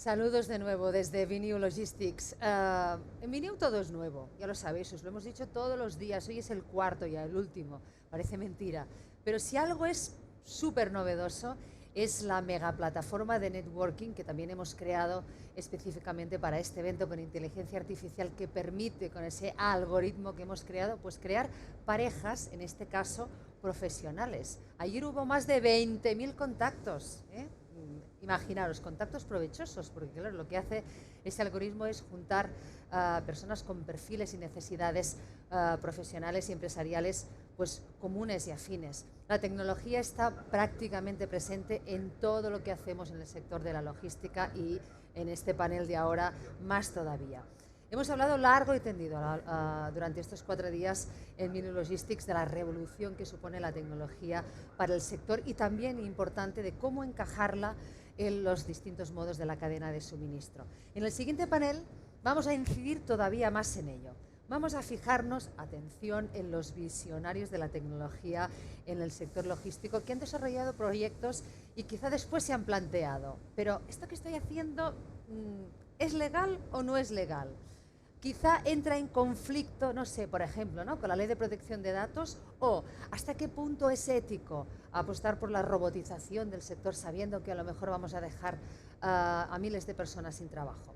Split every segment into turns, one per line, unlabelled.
Saludos de nuevo desde Viniu Logistics. En Viniu todo es nuevo, ya lo sabéis, os lo hemos dicho todos los días. Hoy es el cuarto ya, el último, parece mentira. Pero si algo es súper novedoso, es la mega plataforma de networking que también hemos creado específicamente para este evento con inteligencia artificial, que permite, con ese algoritmo que hemos creado, pues crear parejas, en este caso profesionales. Ayer hubo más de 20.000 contactos, ¿eh? Imaginaros, contactos provechosos, porque claro, lo que hace este algoritmo es juntar personas con perfiles y necesidades profesionales y empresariales pues comunes y afines. La tecnología está prácticamente presente en todo lo que hacemos en el sector de la logística y en este panel de ahora más todavía. Hemos hablado largo y tendido durante estos 4 días en Viniu Logistics de la revolución que supone la tecnología para el sector y también importante de cómo encajarla en los distintos modos de la cadena de suministro. En el siguiente panel vamos a incidir todavía más en ello. Vamos a fijarnos, atención, en los visionarios de la tecnología en el sector logístico que han desarrollado proyectos y quizá después se han planteado, pero ¿esto que estoy haciendo es legal o no es legal? Quizá entra en conflicto, no sé, por ejemplo, ¿no?, con la ley de protección de datos, o hasta qué punto es ético apostar por la robotización del sector sabiendo que a lo mejor vamos a dejar a miles de personas sin trabajo.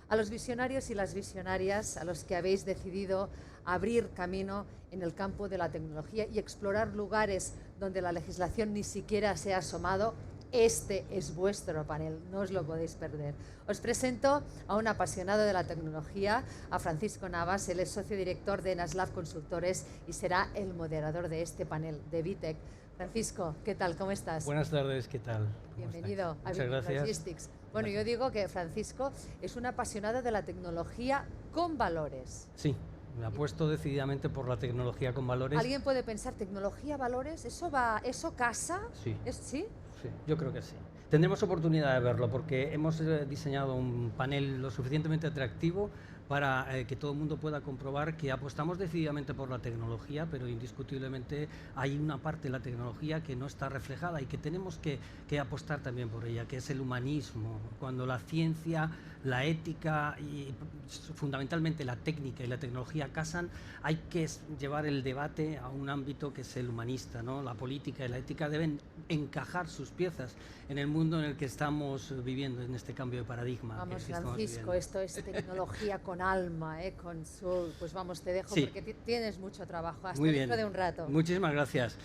A los visionarios y las visionarias a los que habéis decidido abrir camino en el campo de la tecnología y explorar lugares donde la legislación ni siquiera se ha asomado, este es vuestro panel, no os lo podéis perder. Os presento a un apasionado de la tecnología, a Francisco Navas. Él es socio director de Naslab Consultores y será el moderador de este panel de VTech. Francisco, ¿qué tal? ¿Cómo estás?
Buenas tardes, ¿qué tal?
Bienvenido a
Muchas gracias.
Logistics. Bueno, yo digo que Francisco es un apasionado de la tecnología con valores.
Sí, me apuesto decididamente por la tecnología con valores.
¿Alguien puede pensar tecnología, valores? ¿Eso casa?
Sí.
¿Sí?
Sí, yo creo que sí. Tendremos oportunidad de verlo porque hemos diseñado un panel lo suficientemente atractivo para que todo el mundo pueda comprobar que apostamos decididamente por la tecnología, pero indiscutiblemente hay una parte de la tecnología que no está reflejada y que tenemos que apostar también por ella, que es el humanismo. Cuando la ciencia, la ética y fundamentalmente la técnica y la tecnología casan, hay que llevar el debate a un ámbito que es el humanista, ¿no? La política y la ética deben encajar sus piezas en el mundo en el que estamos viviendo, en este cambio de paradigma.
Vamos, Francisco, esto es tecnología con alma, con soul. Pues vamos, te dejo, sí, porque tienes mucho trabajo. Hasta dentro de un rato.
Muchísimas gracias.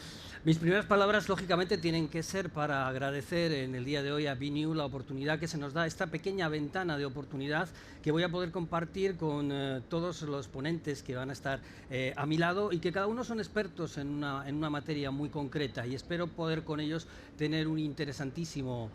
Mis primeras palabras, lógicamente, tienen que ser para agradecer en el día de hoy a Viniu la oportunidad que se nos da, esta pequeña ventana de oportunidad que voy a poder compartir con todos los ponentes que van a estar a mi lado y que cada uno son expertos en una materia muy concreta, y espero poder con ellos tener un interesantísimo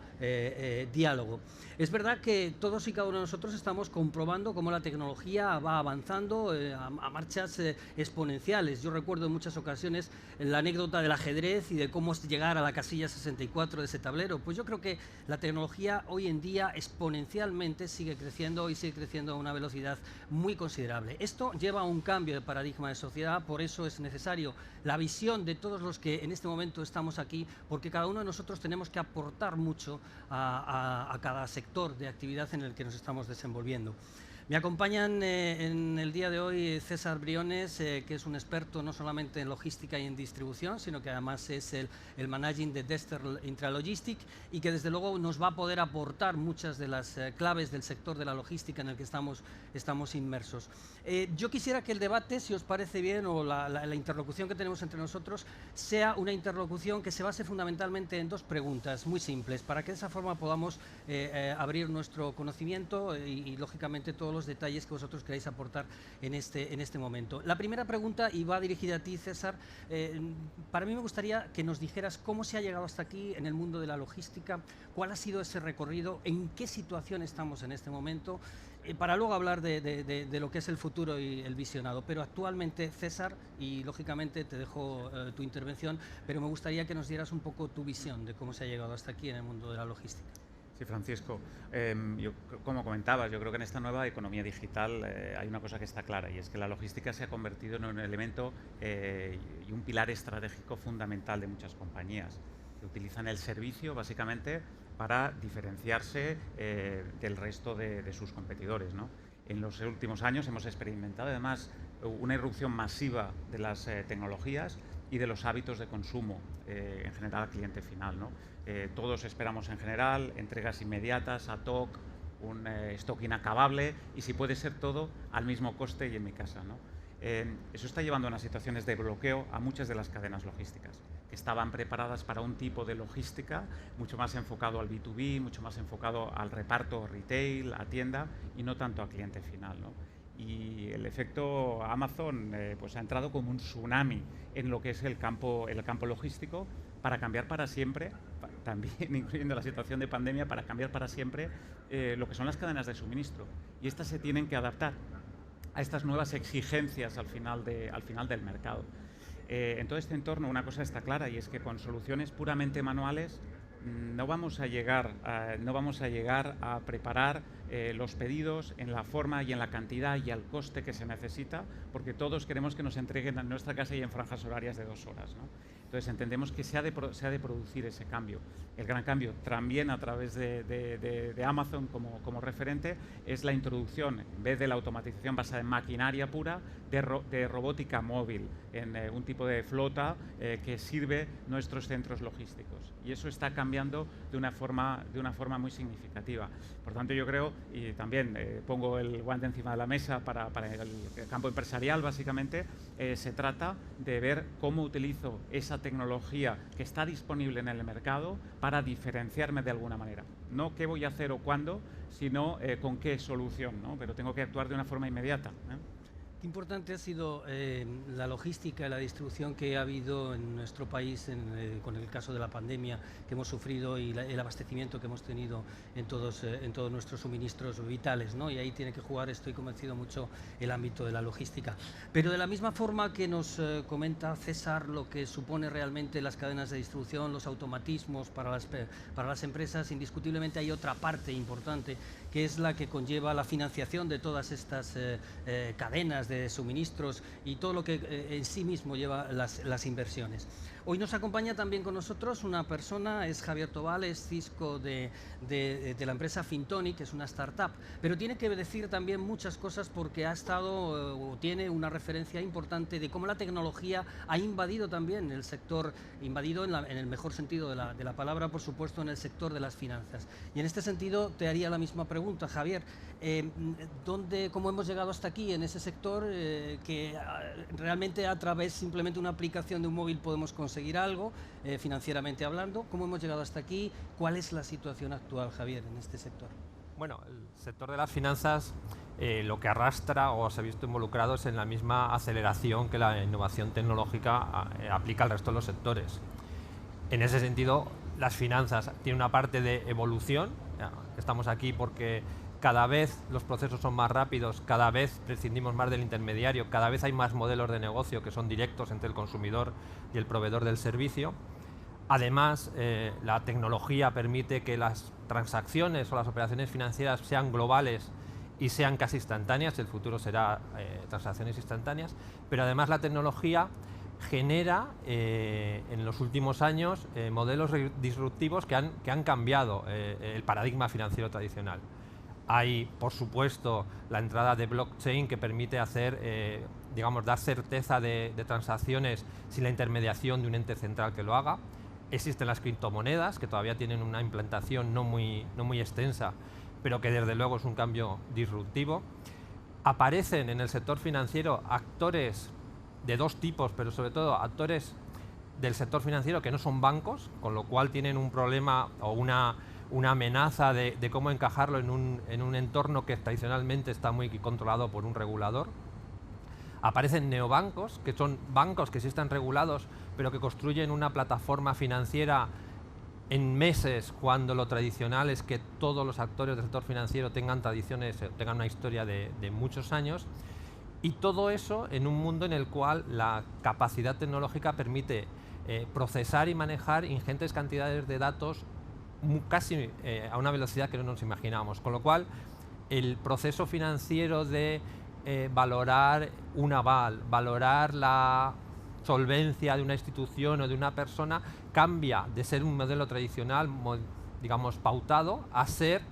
diálogo. Es verdad que todos y cada uno de nosotros estamos comprobando cómo la tecnología va avanzando a marchas exponenciales. Yo recuerdo en muchas ocasiones la anécdota del ajedrez y de cómo llegar a la casilla 64 de ese tablero. Pues yo creo que la tecnología hoy en día exponencialmente sigue creciendo y sigue creciendo a una velocidad muy considerable. Esto lleva a un cambio de paradigma de sociedad, por eso es necesario la visión de todos los que en este momento estamos aquí, porque cada uno de nosotros tenemos que aportar mucho a cada sector de actividad en el que nos estamos desenvolviendo. Me acompañan en el día de hoy César Briones, que es un experto no solamente en logística y en distribución, sino que además es el managing de Dexter Intralogistics y que desde luego nos va a poder aportar muchas de las claves del sector de la logística en el que estamos inmersos. Yo quisiera que el debate, si os parece bien, o la interlocución que tenemos entre nosotros, sea una interlocución que se base fundamentalmente en 2 preguntas muy simples, para que de esa forma podamos abrir nuestro conocimiento y lógicamente todos los detalles que vosotros queráis aportar en este momento. La primera pregunta, y va dirigida a ti, César, para mí me gustaría que nos dijeras cómo se ha llegado hasta aquí en el mundo de la logística, cuál ha sido ese recorrido, en qué situación estamos en este momento, para luego hablar de lo que es el futuro y el visionado. Pero actualmente, César, y lógicamente te dejo tu intervención, pero me gustaría que nos dieras un poco tu visión de cómo se ha llegado hasta aquí en el mundo de la logística.
Sí, Francisco, como comentabas, yo creo que en esta nueva economía digital hay una cosa que está clara, y es que la logística se ha convertido en un elemento y un pilar estratégico fundamental de muchas compañías que utilizan el servicio básicamente para diferenciarse del resto de sus competidores, ¿no? En los últimos años hemos experimentado además una irrupción masiva de las tecnologías y de los hábitos de consumo en general al cliente final, ¿no? Todos esperamos en general entregas inmediatas, ad hoc, un stock inacabable y si puede ser todo al mismo coste y en mi casa, ¿no? Eso está llevando a unas situaciones de bloqueo a muchas de las cadenas logísticas que estaban preparadas para un tipo de logística mucho más enfocado al B2B, mucho más enfocado al reparto retail, a tienda y no tanto al cliente final, ¿no? Y el efecto Amazon pues ha entrado como un tsunami en lo que es el campo logístico para cambiar para siempre, también incluyendo la situación de pandemia, para cambiar para siempre lo que son las cadenas de suministro. Y estas se tienen que adaptar a estas nuevas exigencias al final del mercado. En todo este entorno una cosa está clara y es que con soluciones puramente manuales no vamos a llegar a preparar los pedidos en la forma y en la cantidad y al coste que se necesita, porque todos queremos que nos entreguen a nuestra casa y en franjas horarias de 2 horas, ¿no? Entonces entendemos que se ha de producir ese cambio. El gran cambio también a través de Amazon como referente es la introducción, en vez de la automatización basada en maquinaria pura, de robótica móvil, en un tipo de flota que sirve nuestros centros logísticos. Y eso está cambiando de una forma muy significativa. Por tanto, yo creo, y también pongo el guante encima de la mesa para el campo empresarial, básicamente, se trata de ver cómo utilizo esa tecnología que está disponible en el mercado para diferenciarme de alguna manera. No qué voy a hacer o cuándo, sino con qué solución, ¿no? Pero tengo que actuar de una forma inmediata, ¿eh?
Qué importante ha sido la logística y la distribución que ha habido en nuestro país con el caso de la pandemia que hemos sufrido y el abastecimiento que hemos tenido en todos nuestros suministros vitales, ¿no? Y ahí tiene que jugar, estoy convencido, mucho el ámbito de la logística. Pero de la misma forma que nos comenta César lo que supone realmente las cadenas de distribución, los automatismos para las empresas, indiscutiblemente hay otra parte importante que es la que conlleva la financiación de todas estas cadenas de suministros y todo lo que en sí mismo lleva las inversiones. Hoy nos acompaña también con nosotros una persona, es Javier Tobal, es CISCO de la empresa Fintonic, que es una startup, pero tiene que decir también muchas cosas porque ha estado o tiene una referencia importante de cómo la tecnología ha invadido también el sector, invadido en el mejor sentido de la palabra, por supuesto, en el sector de las finanzas. Y en este sentido te haría la misma pregunta, Javier, ¿cómo hemos llegado hasta aquí en ese sector que realmente a través simplemente de una aplicación de un móvil podemos conseguir algo, financieramente hablando? ¿Cómo hemos llegado hasta aquí? ¿Cuál es la situación actual, Javier, en este sector?
Bueno, el sector de las finanzas lo que arrastra o se ha visto involucrado es en la misma aceleración que la innovación tecnológica aplica al resto de los sectores. En ese sentido, las finanzas tienen una parte de evolución. Estamos aquí porque cada vez los procesos son más rápidos, cada vez prescindimos más del intermediario, cada vez hay más modelos de negocio que son directos entre el consumidor y el proveedor del servicio. Además, la tecnología permite que las transacciones o las operaciones financieras sean globales y sean casi instantáneas. El futuro será transacciones instantáneas, pero además la tecnología genera en los últimos años modelos disruptivos que han cambiado el paradigma financiero tradicional. Hay, por supuesto, la entrada de blockchain que permite hacer, dar certeza de transacciones sin la intermediación de un ente central que lo haga. Existen las criptomonedas, que todavía tienen una implantación no muy extensa, pero que desde luego es un cambio disruptivo. Aparecen en el sector financiero actores de dos tipos, pero sobre todo actores del sector financiero que no son bancos, con lo cual tienen un problema o una amenaza de cómo encajarlo en un entorno que tradicionalmente está muy controlado por un regulador. Aparecen neobancos, que son bancos que sí están regulados, pero que construyen una plataforma financiera en meses, cuando lo tradicional es que todos los actores del sector financiero tengan tradiciones, tengan una historia de muchos años. Y todo eso en un mundo en el cual la capacidad tecnológica permite procesar y manejar ingentes cantidades de datos casi a una velocidad que no nos imaginábamos. Con lo cual, el proceso financiero de valorar un aval, valorar la solvencia de una institución o de una persona, cambia de ser un modelo tradicional digamos, pautado a ser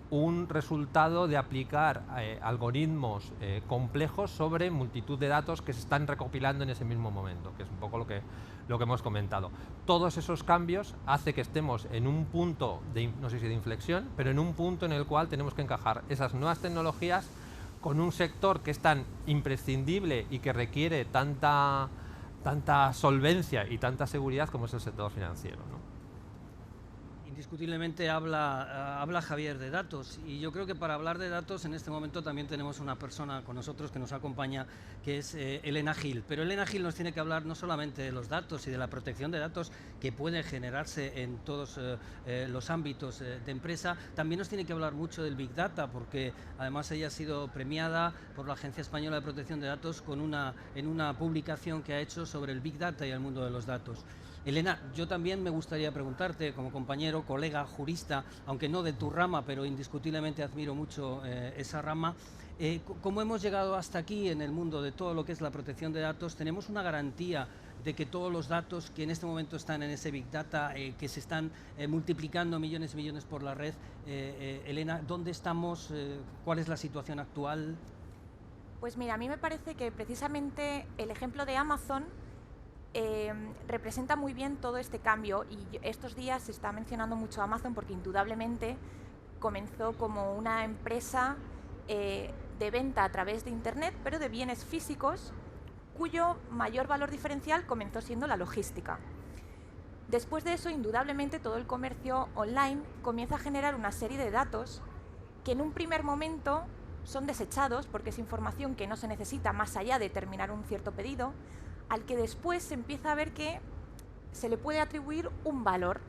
un resultado de aplicar algoritmos complejos sobre multitud de datos que se están recopilando en ese mismo momento, que es un poco lo que hemos comentado. Todos esos cambios hacen que estemos en un punto, no sé si de inflexión, pero en un punto en el cual tenemos que encajar esas nuevas tecnologías con un sector que es tan imprescindible y que requiere tanta solvencia y tanta seguridad como es el sector financiero, ¿no?
Indiscutiblemente habla Javier de datos, y yo creo que para hablar de datos en este momento también tenemos una persona con nosotros que nos acompaña, que es Elena Gil. Pero Elena Gil nos tiene que hablar no solamente de los datos y de la protección de datos que puede generarse en todos los ámbitos de empresa, también nos tiene que hablar mucho del Big Data, porque además ella ha sido premiada por la Agencia Española de Protección de Datos en una publicación que ha hecho sobre el Big Data y el mundo de los datos. Elena, yo también me gustaría preguntarte, como compañero, colega, jurista, aunque no de tu rama, pero indiscutiblemente admiro mucho esa rama, ¿cómo hemos llegado hasta aquí en el mundo de todo lo que es la protección de datos? ¿Tenemos una garantía de que todos los datos que en este momento están en ese Big Data, que se están multiplicando millones y millones por la red? Elena, ¿dónde estamos? ¿Cuál es la situación actual?
Pues mira, a mí me parece que precisamente el ejemplo de Amazon representa muy bien todo este cambio, y estos días se está mencionando mucho Amazon porque indudablemente comenzó como una empresa de venta a través de Internet, pero de bienes físicos, cuyo mayor valor diferencial comenzó siendo la logística. Después de eso, indudablemente, todo el comercio online comienza a generar una serie de datos que en un primer momento son desechados porque es información que no se necesita más allá de terminar un cierto pedido, al que después se empieza a ver que se le puede atribuir un valor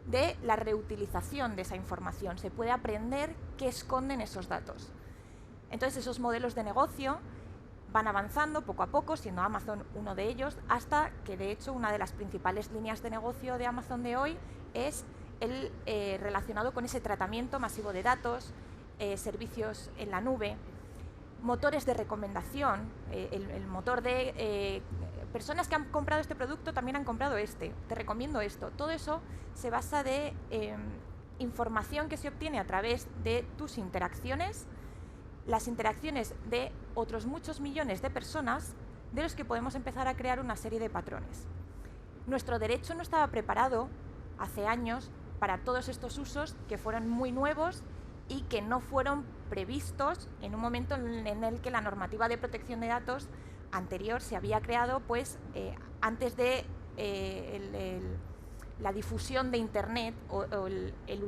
de la reutilización de esa información. Se puede aprender qué esconden esos datos. Entonces esos modelos de negocio van avanzando poco a poco, siendo Amazon uno de ellos, hasta que de hecho una de las principales líneas de negocio de Amazon de hoy es el relacionado con ese tratamiento masivo de datos, servicios en la nube, motores de recomendación, el motor de personas que han comprado este producto también han comprado este, te recomiendo esto. Todo eso se basa de información que se obtiene a través de tus interacciones, las interacciones de otros muchos millones de personas, de los que podemos empezar a crear una serie de patrones. Nuestro derecho no estaba preparado hace años para todos estos usos que fueron muy nuevos y que no fueron previstos en un momento en el que la normativa de protección de datos anterior se había creado pues antes de la difusión de Internet o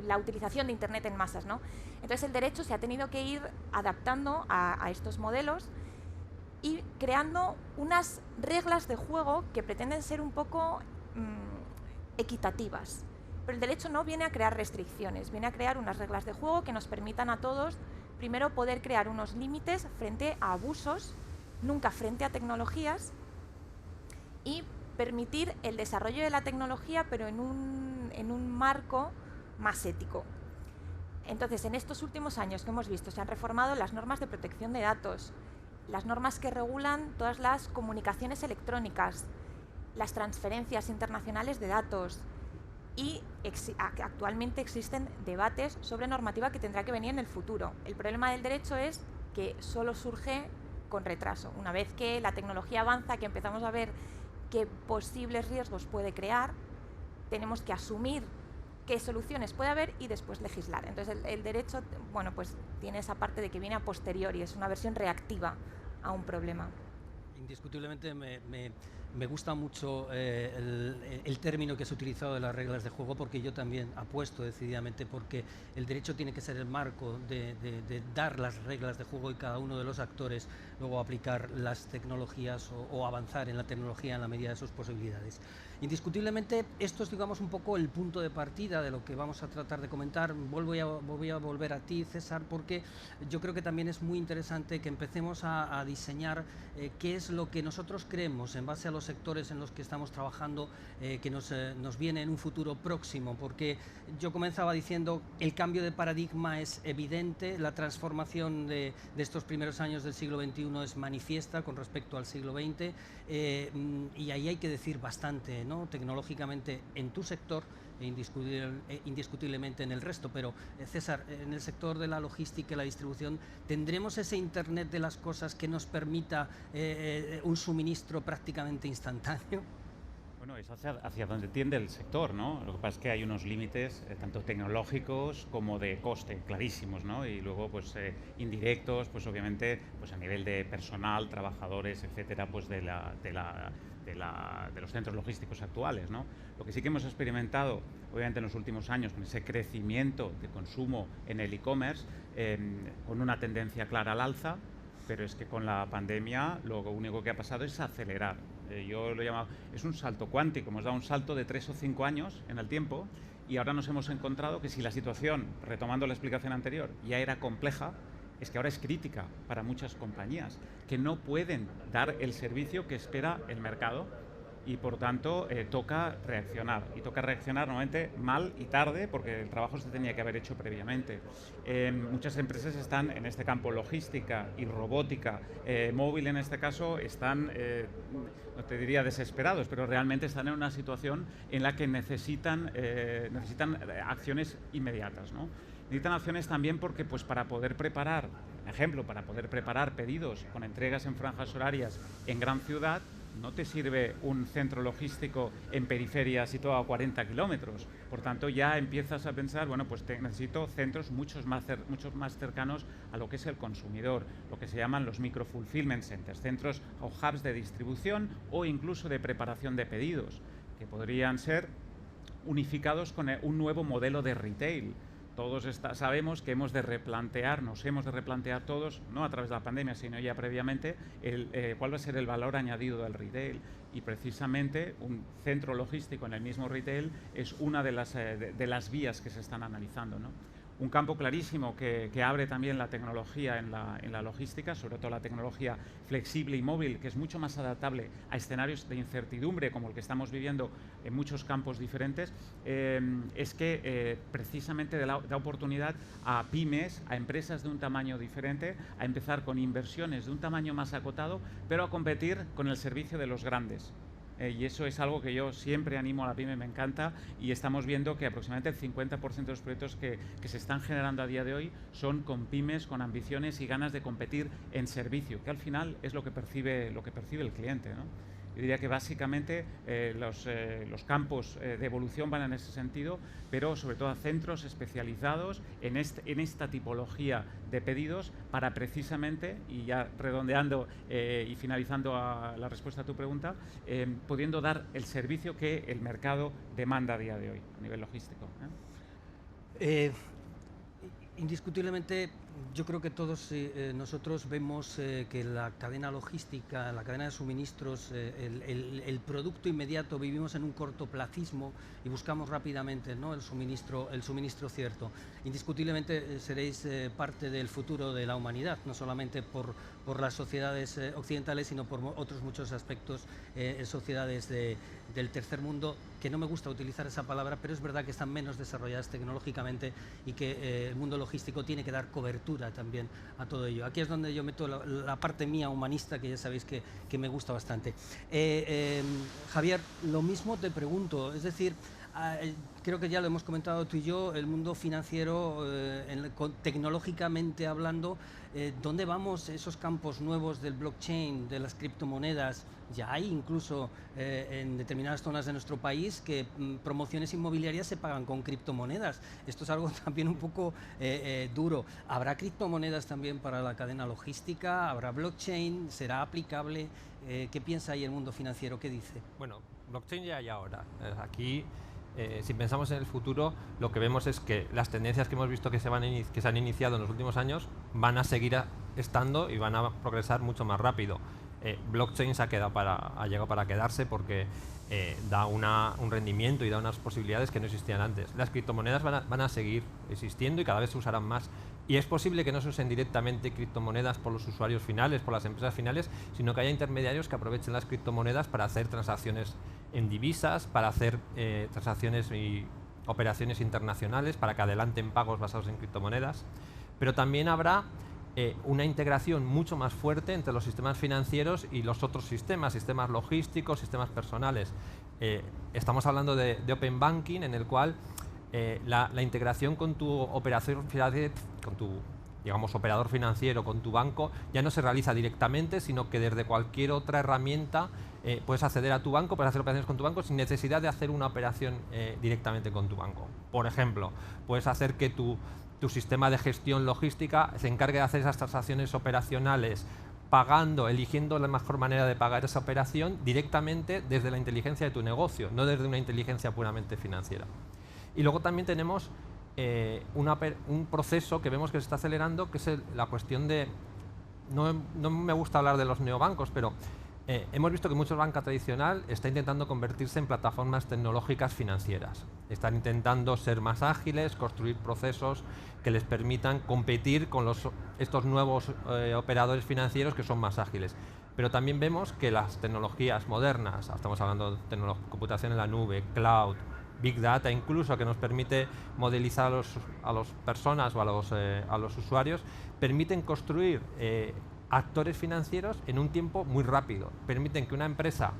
la utilización de Internet en masas, ¿no? Entonces el derecho se ha tenido que ir adaptando a estos modelos y creando unas reglas de juego que pretenden ser un poco equitativas. Pero el derecho no viene a crear restricciones, viene a crear unas reglas de juego que nos permitan a todos, primero, poder crear unos límites frente a abusos, nunca frente a tecnologías, y permitir el desarrollo de la tecnología, pero en un marco más ético. Entonces, en estos últimos años que hemos visto, se han reformado las normas de protección de datos, las normas que regulan todas las comunicaciones electrónicas, las transferencias internacionales de datos, y actualmente existen debates sobre normativa que tendrá que venir en el futuro. El problema del derecho es que solo surge con retraso. Una vez que la tecnología avanza, que empezamos a ver qué posibles riesgos puede crear, tenemos que asumir qué soluciones puede haber y después legislar. Entonces el derecho, bueno, pues tiene esa parte de que viene a posteriori, es una versión reactiva a un problema.
Indiscutiblemente me gusta mucho el término que has utilizado de las reglas de juego, porque yo también apuesto decididamente porque el derecho tiene que ser el marco de dar las reglas de juego y cada uno de los actores luego aplicar las tecnologías o avanzar en la tecnología en la medida de sus posibilidades. Indiscutiblemente esto es, digamos, un poco el punto de partida de lo que vamos a tratar de comentar. Voy a volver a ti, César, porque yo creo que también es muy interesante que empecemos a diseñar qué es lo que nosotros creemos en base a los sectores en los que estamos trabajando, que nos viene en un futuro próximo, porque yo comenzaba diciendo el cambio de paradigma es evidente, la transformación de estos primeros años del siglo XXI es manifiesta con respecto al siglo XX, y ahí hay que decir bastante, ¿no? Tecnológicamente en tu sector, indiscutiblemente en el resto, pero César, en el sector de la logística y la distribución, ¿tendremos ese Internet de las cosas que nos permita un suministro prácticamente instantáneo?
Bueno, es hacia donde tiende el sector, ¿no? Lo que pasa es que hay unos límites tanto tecnológicos como de coste clarísimos, ¿no? Y luego, pues, indirectos, pues obviamente, pues a nivel de personal, trabajadores, etcétera, pues de los centros logísticos actuales, ¿no? Lo que sí que hemos experimentado, obviamente en los últimos años, con ese crecimiento de consumo en el e-commerce, con una tendencia clara al alza, pero es que con la pandemia lo único que ha pasado es acelerar. Yo lo he llamado, es un salto cuántico, hemos dado un salto de 3 o 5 años en el tiempo y ahora nos hemos encontrado que si la situación, retomando la explicación anterior, ya era compleja, es que ahora es crítica para muchas compañías que no pueden dar el servicio que espera el mercado y por tanto toca reaccionar. Y toca reaccionar normalmente mal y tarde porque el trabajo se tenía que haber hecho previamente. Muchas empresas están en este campo, logística y robótica, móvil en este caso, están, no te diría desesperados, pero realmente están en una situación en la que necesitan acciones inmediatas, ¿no? Necesitan acciones también porque pues, para poder preparar, por ejemplo, para poder preparar pedidos con entregas en franjas horarias en gran ciudad, no te sirve un centro logístico en periferia situado a 40 kilómetros. Por tanto, ya empiezas a pensar, bueno, pues necesito centros mucho más cercanos a lo que es el consumidor, lo que se llaman los micro-fulfillment centers, centros o hubs de distribución o incluso de preparación de pedidos, que podrían ser unificados con un nuevo modelo de retail. Todos sabemos que nos hemos de replantear todos, no a través de la pandemia, sino ya previamente, cuál va a ser el valor añadido del retail. Y precisamente un centro logístico en el mismo retail es una de las vías que se están analizando, ¿no? Un campo clarísimo que abre también la tecnología en la logística, sobre todo la tecnología flexible y móvil, que es mucho más adaptable a escenarios de incertidumbre como el que estamos viviendo en muchos campos diferentes, es que precisamente da oportunidad a pymes, a empresas de un tamaño diferente, a empezar con inversiones de un tamaño más acotado, pero a competir con el servicio de los grandes. Y eso es algo que yo siempre animo a la pyme, me encanta, y estamos viendo que aproximadamente el 50% de los proyectos que se están generando a día de hoy son con pymes, con ambiciones y ganas de competir en servicio, que al final es lo que percibe el cliente, ¿no? Yo diría que básicamente los campos de evolución van en ese sentido, pero sobre todo a centros especializados en esta tipología de pedidos para precisamente, y ya redondeando y finalizando la respuesta a tu pregunta, pudiendo dar el servicio que el mercado demanda a día de hoy a nivel logístico.
Indiscutiblemente, yo creo que todos nosotros vemos que la cadena logística, la cadena de suministros, el producto inmediato, vivimos en un cortoplacismo y buscamos rápidamente, ¿no?, el suministro cierto. Indiscutiblemente seréis parte del futuro de la humanidad, no solamente por las sociedades occidentales, sino por otros muchos aspectos en sociedades del tercer mundo, que no me gusta utilizar esa palabra, pero es verdad que están menos desarrolladas tecnológicamente y que el mundo logístico tiene que dar cobertura también a todo ello. Aquí es donde yo meto la parte mía humanista, que ya sabéis que me gusta bastante. Javier, lo mismo te pregunto, es decir, creo que ya lo hemos comentado tú y yo, el mundo financiero, tecnológicamente hablando, ¿dónde vamos? Esos campos nuevos del blockchain, de las criptomonedas, ya hay incluso en determinadas zonas de nuestro país que promociones inmobiliarias se pagan con criptomonedas. Esto es algo también un poco duro. ¿Habrá criptomonedas también para la cadena logística? ¿Habrá blockchain? ¿Será aplicable? ¿Qué piensa ahí el mundo financiero? ¿Qué dice?
Bueno, blockchain ya hay ahora. Aquí, si pensamos en el futuro, lo que vemos es que las tendencias que hemos visto que se han iniciado en los últimos años van a seguir estando y van a progresar mucho más rápido. Blockchain ha llegado para quedarse porque da un rendimiento y da unas posibilidades que no existían antes. Las criptomonedas van a seguir existiendo y cada vez se usarán más. Y es posible que no se usen directamente criptomonedas por los usuarios finales, por las empresas finales, sino que haya intermediarios que aprovechen las criptomonedas para hacer transacciones en divisas, para hacer transacciones y operaciones internacionales, para que adelanten pagos basados en criptomonedas. Pero también habrá una integración mucho más fuerte entre los sistemas financieros y los otros sistemas logísticos, sistemas personales. Estamos hablando de Open Banking, en el cual la integración con tu operación financiera, con tu, digamos, operador financiero, con tu banco, ya no se realiza directamente, sino que desde cualquier otra herramienta puedes acceder a tu banco, puedes hacer operaciones con tu banco sin necesidad de hacer una operación directamente con tu banco. Por ejemplo, puedes hacer que tu sistema de gestión logística se encargue de hacer esas transacciones operacionales pagando, eligiendo la mejor manera de pagar esa operación directamente desde la inteligencia de tu negocio, no desde una inteligencia puramente financiera. Y luego también tenemos un proceso que vemos que se está acelerando, que es la cuestión de, no me gusta hablar de los neobancos, pero hemos visto que mucha banca tradicional está intentando convertirse en plataformas tecnológicas financieras. Están intentando ser más ágiles, construir procesos que les permitan competir con estos nuevos operadores financieros que son más ágiles. Pero también vemos que las tecnologías modernas, estamos hablando de computación en la nube, cloud, Big Data, incluso, que nos permite modelizar a las personas o a los usuarios, permiten construir actores financieros en un tiempo muy rápido. Permiten que una empresa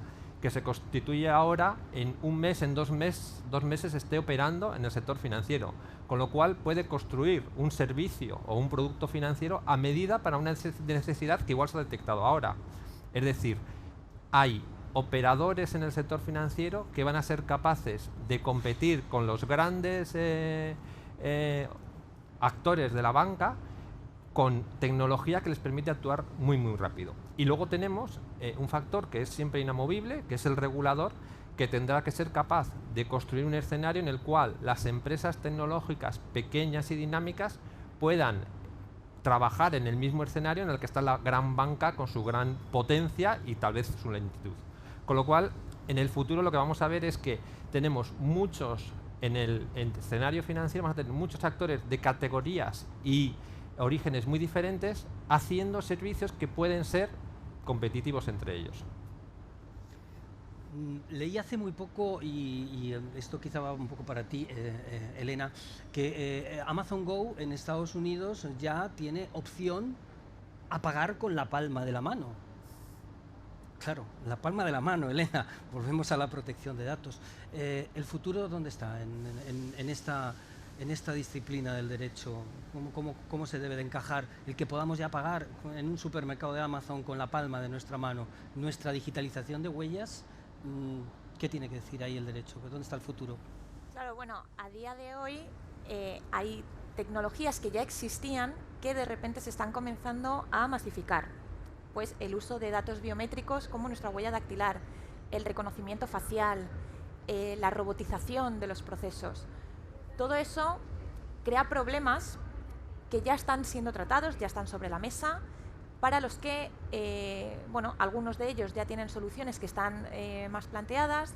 que se constituye ahora, en un mes, en dos meses esté operando en el sector financiero, con lo cual puede construir un servicio o un producto financiero a medida para una necesidad que igual se ha detectado ahora. Es decir, hay operadores en el sector financiero que van a ser capaces de competir con los grandes actores de la banca con tecnología que les permite actuar muy rápido. Y luego tenemos un factor que es siempre inamovible, que es el regulador, que tendrá que ser capaz de construir un escenario en el cual las empresas tecnológicas pequeñas y dinámicas puedan trabajar en el mismo escenario en el que está la gran banca con su gran potencia y tal vez su lentitud. Con lo cual, en el futuro lo que vamos a ver es que tenemos muchos, en el escenario financiero, vamos a tener muchos actores de categorías y orígenes muy diferentes haciendo servicios que pueden ser competitivos entre ellos.
Leí hace muy poco, y esto quizá va un poco para ti, Elena, que Amazon Go en Estados Unidos ya tiene opción a pagar con la palma de la mano. Claro, la palma de la mano, Elena. Volvemos a la protección de datos. ¿El futuro dónde está en esta disciplina del derecho? ¿Cómo se debe de encajar el que podamos ya pagar en un supermercado de Amazon con la palma de nuestra mano? Nuestra digitalización de huellas, ¿qué tiene que decir ahí el derecho? ¿Dónde está el futuro?
Claro, bueno, a día de hoy hay tecnologías que ya existían que de repente se están comenzando a masificar. Pues el uso de datos biométricos como nuestra huella dactilar, el reconocimiento facial, la robotización de los procesos. Todo eso crea problemas que ya están siendo tratados, ya están sobre la mesa, para los que, bueno, algunos de ellos ya tienen soluciones que están más planteadas,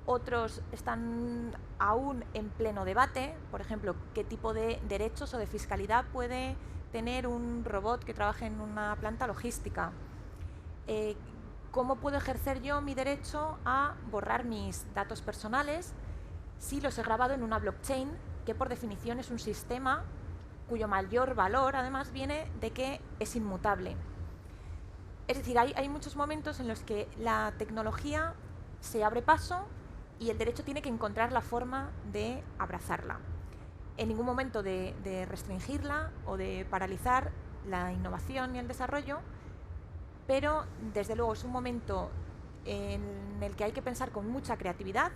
otros están aún en pleno debate. Por ejemplo, qué tipo de derechos o de fiscalidad puede tener un robot que trabaje en una planta logística. ¿Cómo puedo ejercer yo mi derecho a borrar mis datos personales si los he grabado en una blockchain, que por definición es un sistema cuyo mayor valor además viene de que es inmutable? Es decir, hay muchos momentos en los que la tecnología se abre paso y el derecho tiene que encontrar la forma de abrazarla. En ningún momento de restringirla o de paralizar la innovación y el desarrollo, pero desde luego es un momento en el que hay que pensar con mucha creatividad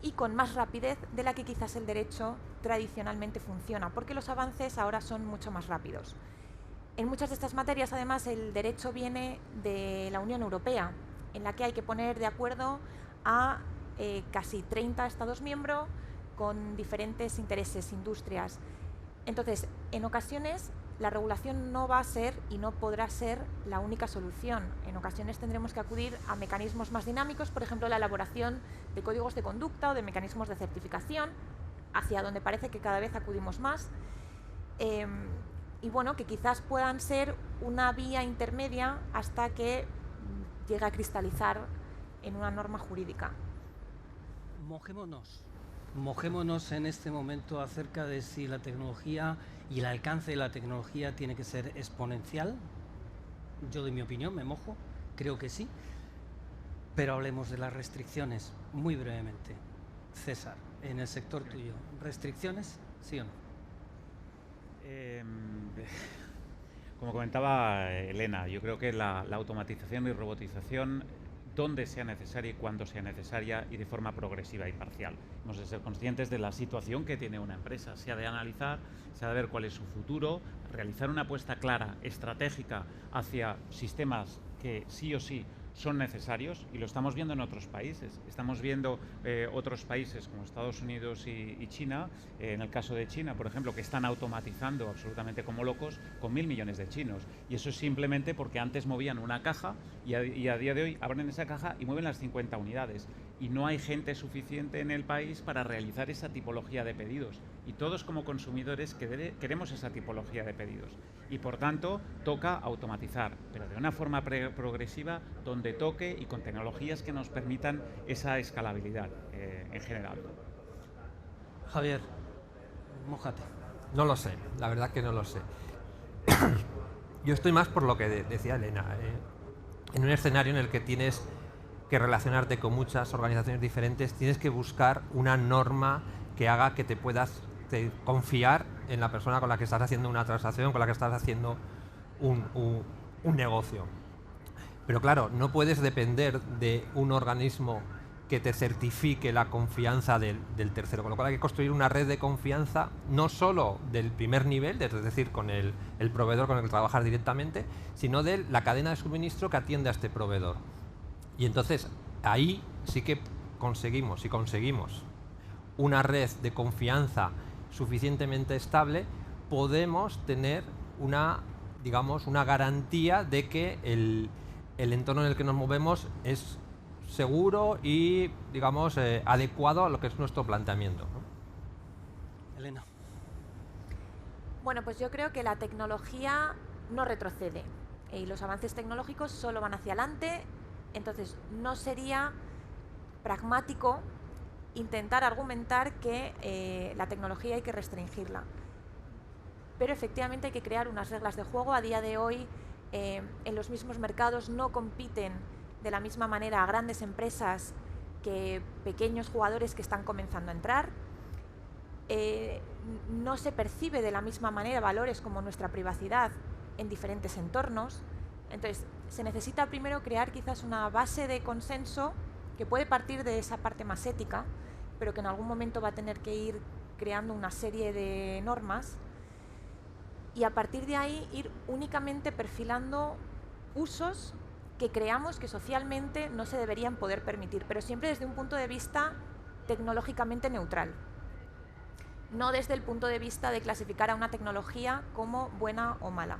y con más rapidez de la que quizás el derecho tradicionalmente funciona, porque los avances ahora son mucho más rápidos. En muchas de estas materias, además, el derecho viene de la Unión Europea, en la que hay que poner de acuerdo a casi 30 Estados miembros con diferentes intereses, industrias. Entonces, en ocasiones, la regulación no va a ser y no podrá ser la única solución. En ocasiones tendremos que acudir a mecanismos más dinámicos, por ejemplo, la elaboración de códigos de conducta o de mecanismos de certificación, hacia donde parece que cada vez acudimos más. Y bueno, que quizás puedan ser una vía intermedia hasta que llegue a cristalizar en una norma jurídica.
Mojémonos. mojémonos en este momento acerca de si la tecnología y el alcance de la tecnología tiene que ser exponencial. Yo, de mi opinión, me mojo, creo que sí. Pero hablemos de las restricciones, muy brevemente. César, en el sector tuyo, ¿restricciones, sí o no?
Como comentaba Elena, yo creo que la automatización y robotización, donde sea necesaria y cuando sea necesaria y de forma progresiva y parcial. Hemos de ser conscientes de la situación que tiene una empresa, se ha de analizar, se ha de ver cuál es su futuro, realizar una apuesta clara, estratégica hacia sistemas que sí o sí son necesarios, y lo estamos viendo en otros países. Estamos viendo otros países como Estados Unidos y China, en el caso de China, por ejemplo, que están automatizando absolutamente como locos con 1.000 millones de chinos. Y eso es simplemente porque antes movían una caja y a día de hoy abren esa caja y mueven las 50 unidades. Y no hay gente suficiente en el país para realizar esa tipología de pedidos. Y todos como consumidores queremos esa tipología de pedidos. Y por tanto, toca automatizar, pero de una forma progresiva, donde toque y con tecnologías que nos permitan esa escalabilidad en general.
Javier, mójate.
No lo sé, la verdad que no lo sé. Yo estoy más por lo que decía Elena, en un escenario en el que tienes que relacionarte con muchas organizaciones diferentes, tienes que buscar una norma que haga que te puedas confiar en la persona con la que estás haciendo una transacción, con la que estás haciendo un negocio. Pero claro, no puedes depender de un organismo que te certifique la confianza del tercero, con lo cual hay que construir una red de confianza no solo del primer nivel, es decir, con el proveedor con el que trabajas directamente, sino de la cadena de suministro que atiende a este proveedor. Y entonces ahí sí que conseguimos una red de confianza suficientemente estable, podemos tener una garantía de que el entorno en el que nos movemos es seguro y, adecuado a lo que es nuestro planteamiento, ¿no?
Elena.
Bueno, pues yo creo que la tecnología no retrocede y los avances tecnológicos solo van hacia adelante, entonces no sería pragmático intentar argumentar que la tecnología hay que restringirla. Pero efectivamente hay que crear unas reglas de juego. A día de hoy, en los mismos mercados no compiten de la misma manera a grandes empresas que pequeños jugadores que están comenzando a entrar. No se percibe de la misma manera valores como nuestra privacidad en diferentes entornos. Entonces, se necesita primero crear quizás una base de consenso que puede partir de esa parte más ética, pero que en algún momento va a tener que ir creando una serie de normas, y a partir de ahí ir únicamente perfilando usos que creamos que socialmente no se deberían poder permitir, pero siempre desde un punto de vista tecnológicamente neutral, no desde el punto de vista de clasificar a una tecnología como buena o mala.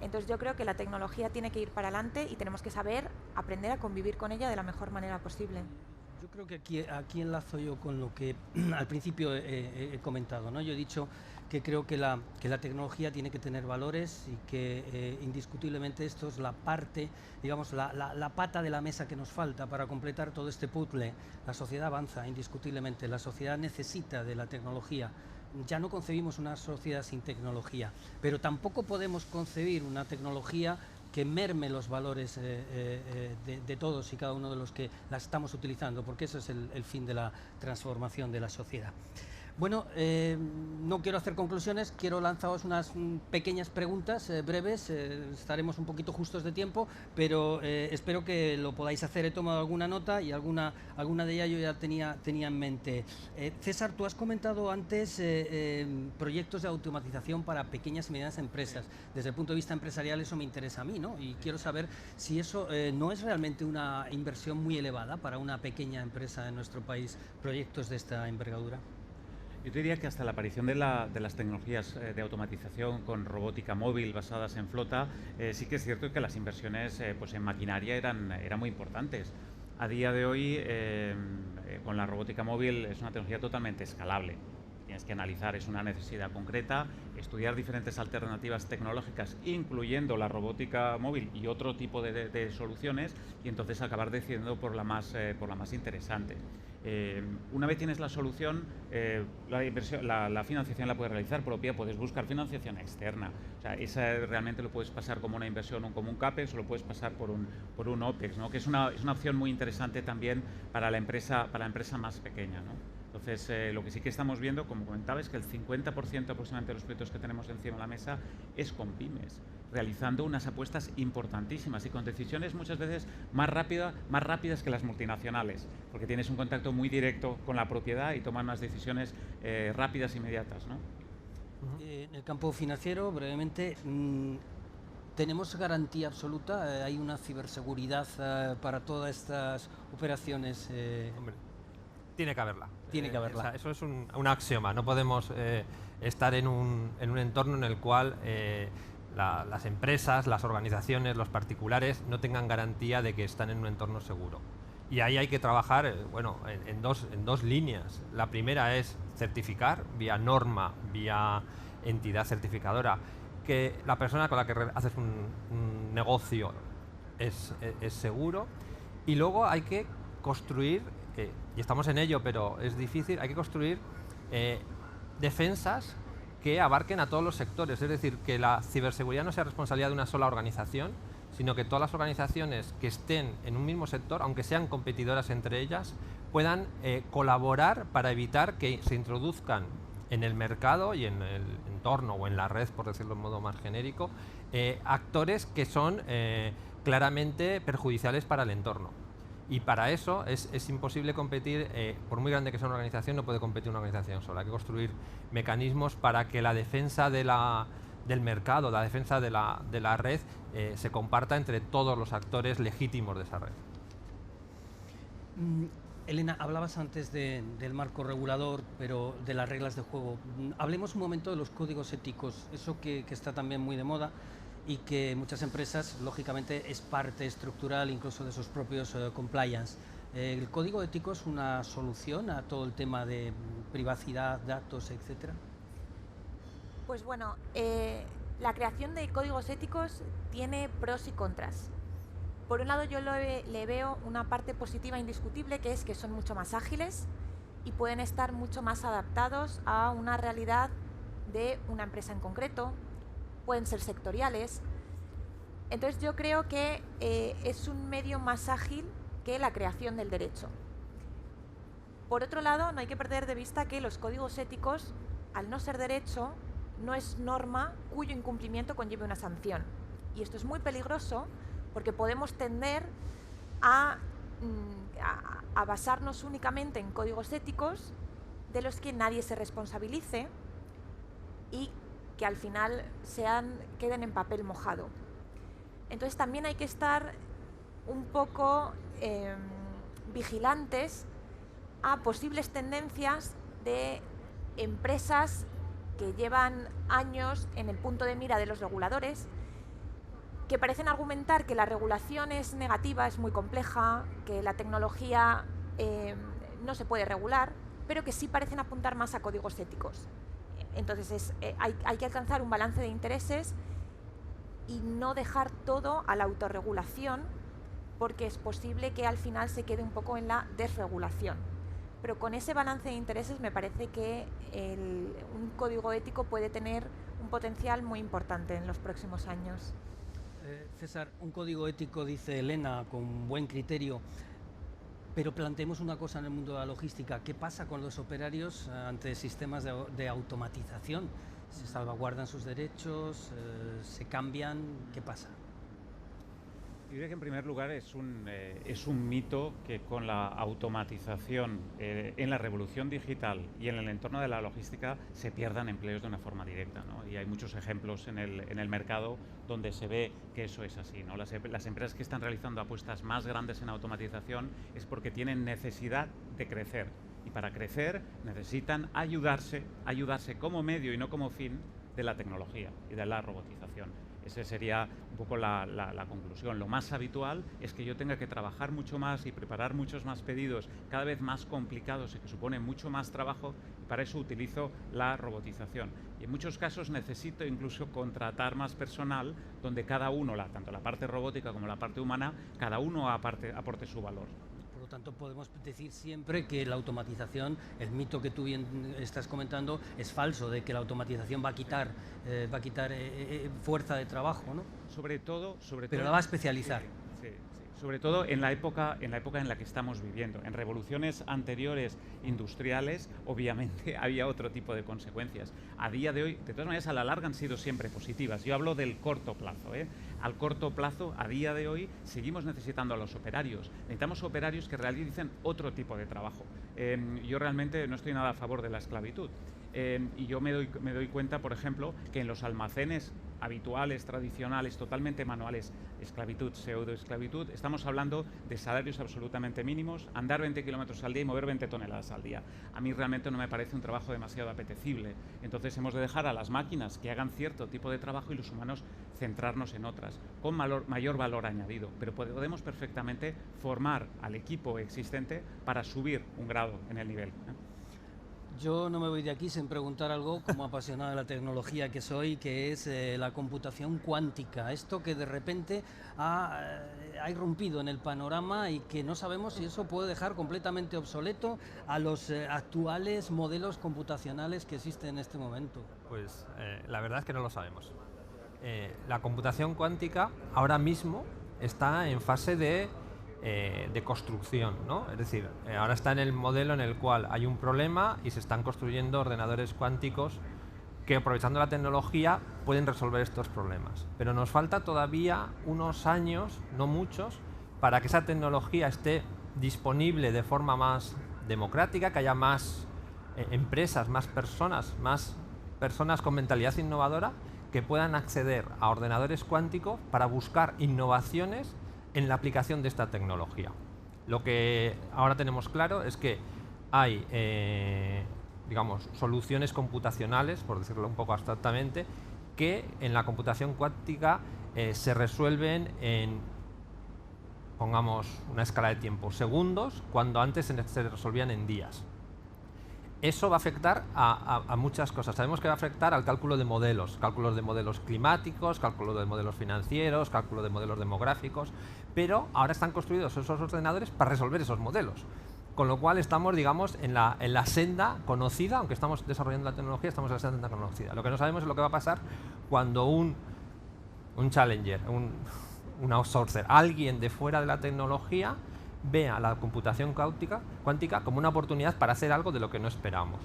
Entonces yo creo que la tecnología tiene que ir para adelante y tenemos que saber aprender a convivir con ella de la mejor manera posible.
Yo creo que aquí enlazo yo con lo que al principio he comentado, ¿no? Yo he dicho que creo que la tecnología tiene que tener valores y que indiscutiblemente esto es la parte, digamos, la pata de la mesa que nos falta para completar todo este puzzle. La sociedad avanza indiscutiblemente, la sociedad necesita de la tecnología. Ya no concebimos una sociedad sin tecnología, pero tampoco podemos concebir una tecnología que merme los valores de todos y cada uno de los que la estamos utilizando, porque eso es el fin de la transformación de la sociedad. Bueno, no quiero hacer conclusiones, quiero lanzaros unas pequeñas preguntas breves, estaremos un poquito justos de tiempo, pero espero que lo podáis hacer. He tomado alguna nota y alguna de ellas yo ya tenía en mente. César, tú has comentado antes proyectos de automatización para pequeñas y medianas empresas. Desde el punto de vista empresarial eso me interesa a mí, ¿no? Y quiero saber si eso no es realmente una inversión muy elevada para una pequeña empresa en nuestro país, proyectos de esta envergadura.
Yo diría que hasta la aparición de las tecnologías de automatización con robótica móvil basadas en flota, sí que es cierto que las inversiones pues en maquinaria eran muy importantes. A día de hoy, con la robótica móvil es una tecnología totalmente escalable. tienes que analizar, es una necesidad concreta, estudiar diferentes alternativas tecnológicas, incluyendo la robótica móvil y otro tipo de soluciones, y entonces acabar decidiendo por la más interesante. Una vez tienes la solución, la financiación la puedes realizar propia, puedes buscar financiación externa. O sea, esa realmente lo puedes pasar como una inversión o como un CAPEX, o lo puedes pasar por un OPEX, ¿no? Que es una opción muy interesante también para la empresa más pequeña, ¿no? Entonces, lo que sí que estamos viendo, como comentaba, es que el 50% aproximadamente de los proyectos que tenemos encima de la mesa es con pymes, realizando unas apuestas importantísimas y con decisiones muchas veces más rápidas que las multinacionales, porque tienes un contacto muy directo con la propiedad y toman unas decisiones rápidas e inmediatas, ¿no?
En el campo financiero, brevemente, ¿tenemos garantía absoluta? ¿Hay una ciberseguridad para todas estas operaciones?
Hombre, tiene que haberla.
Tiene que haberla.
O sea, eso es un axioma. No podemos estar en un entorno en el cual las empresas, las organizaciones, los particulares no tengan garantía de que están en un entorno seguro. Y ahí hay que trabajar en dos líneas. La primera es certificar vía norma, vía entidad certificadora, que la persona con la que haces un negocio es seguro. Y luego hay que construir, y estamos en ello, pero es difícil, hay que construir defensas que abarquen a todos los sectores. Es decir, que la ciberseguridad no sea responsabilidad de una sola organización, sino que todas las organizaciones que estén en un mismo sector, aunque sean competidoras entre ellas, puedan colaborar para evitar que se introduzcan en el mercado y en el entorno o en la red, por decirlo de modo más genérico, actores que son claramente perjudiciales para el entorno. Y para eso es imposible competir, por muy grande que sea una organización, no puede competir una organización sola. Hay que construir mecanismos para que la defensa del mercado, la defensa de la red, se comparta entre todos los actores legítimos de esa red.
Elena, hablabas antes del marco regulador, pero de las reglas de juego. Hablemos un momento de los códigos éticos, eso que está también muy de moda y que muchas empresas, lógicamente, es parte estructural incluso de sus propios compliance. ¿El código ético es una solución a todo el tema de privacidad, datos, etcétera?
Pues bueno, la creación de códigos éticos tiene pros y contras. Por un lado, yo le veo una parte positiva indiscutible, que es que son mucho más ágiles y pueden estar mucho más adaptados a una realidad de una empresa en concreto, pueden ser sectoriales. Entonces yo creo que es un medio más ágil que la creación del derecho. Por otro lado, no hay que perder de vista que los códigos éticos, al no ser derecho, no es norma cuyo incumplimiento conlleve una sanción. Y esto es muy peligroso porque podemos tender a basarnos únicamente en códigos éticos de los que nadie se responsabilice y que al final queden en papel mojado. Entonces también hay que estar un poco vigilantes a posibles tendencias de empresas que llevan años en el punto de mira de los reguladores, que parecen argumentar que la regulación es negativa, es muy compleja, que la tecnología no se puede regular, pero que sí parecen apuntar más a códigos éticos. Entonces hay que alcanzar un balance de intereses y no dejar todo a la autorregulación, porque es posible que al final se quede un poco en la desregulación. Pero con ese balance de intereses me parece que un código ético puede tener un potencial muy importante en los próximos años.
César, un código ético, dice Elena, con buen criterio, pero planteemos una cosa en el mundo de la logística. ¿Qué pasa con los operarios ante sistemas de automatización? ¿Se salvaguardan sus derechos? ¿Se cambian? ¿Qué pasa?
Yo diría que en primer lugar es un mito que con la automatización en la revolución digital y en el entorno de la logística se pierdan empleos de una forma directa, ¿no? Y hay muchos ejemplos en el mercado donde se ve que eso es así, ¿no? Las empresas que están realizando apuestas más grandes en automatización es porque tienen necesidad de crecer. Y para crecer necesitan ayudarse como medio y no como fin de la tecnología y de la robotización. Esa sería un poco la conclusión. Lo más habitual es que yo tenga que trabajar mucho más y preparar muchos más pedidos cada vez más complicados y que supone mucho más trabajo, y para eso utilizo la robotización. Y en muchos casos necesito incluso contratar más personal donde cada uno, tanto la parte robótica como la parte humana, cada uno aporte su valor.
Por lo tanto, podemos decir siempre que la automatización, el mito que tú bien estás comentando, es falso, de que la automatización va a quitar fuerza de trabajo, ¿no?
Sobre todo,
pero la va a especializar.
Sí. Sobre todo en la época en la que estamos viviendo. En revoluciones anteriores industriales, obviamente, había otro tipo de consecuencias. A día de hoy, de todas maneras, a la larga han sido siempre positivas. Yo hablo del corto plazo, ¿eh? Al corto plazo, a día de hoy, seguimos necesitando a los operarios. Necesitamos operarios que realicen otro tipo de trabajo. Yo realmente no estoy nada a favor de la esclavitud. Y yo me doy cuenta, por ejemplo, que en los almacenes habituales, tradicionales, totalmente manuales, esclavitud, pseudoesclavitud, estamos hablando de salarios absolutamente mínimos, andar 20 kilómetros al día y mover 20 toneladas al día. A mí realmente no me parece un trabajo demasiado apetecible. Entonces hemos de dejar a las máquinas que hagan cierto tipo de trabajo y los humanos centrarnos en otras, con mayor valor añadido. Pero podemos perfectamente formar al equipo existente para subir un grado en el nivel, ¿eh?
Yo no me voy de aquí sin preguntar algo, como apasionado de la tecnología que soy, que es la computación cuántica. Esto que de repente ha irrumpido en el panorama y que no sabemos si eso puede dejar completamente obsoleto a los actuales modelos computacionales que existen en este momento.
Pues la verdad es que no lo sabemos. La computación cuántica ahora mismo está en fase de construcción, ¿no? Es decir, ahora está en el modelo en el cual hay un problema y se están construyendo ordenadores cuánticos que, aprovechando la tecnología, pueden resolver estos problemas. Pero nos falta todavía unos años, no muchos, para que esa tecnología esté disponible de forma más democrática, que haya más empresas, más personas con mentalidad innovadora que puedan acceder a ordenadores cuánticos para buscar innovaciones en la aplicación de esta tecnología. Lo que ahora tenemos claro es que hay digamos, soluciones computacionales, por decirlo un poco abstractamente, que en la computación cuántica se resuelven en, pongamos una escala de tiempo, segundos, cuando antes se resolvían en días. Eso va a afectar a muchas cosas. Sabemos que va a afectar al cálculo de modelos climáticos, cálculo de modelos financieros, cálculo de modelos demográficos, pero ahora están construidos esos ordenadores para resolver esos modelos. Con lo cual estamos, digamos, en la senda conocida, aunque estamos desarrollando la tecnología, estamos en la senda conocida. Lo que no sabemos es lo que va a pasar cuando un challenger, un outsourcer, alguien de fuera de la tecnología, vea la computación cuántica como una oportunidad para hacer algo de lo que no esperamos.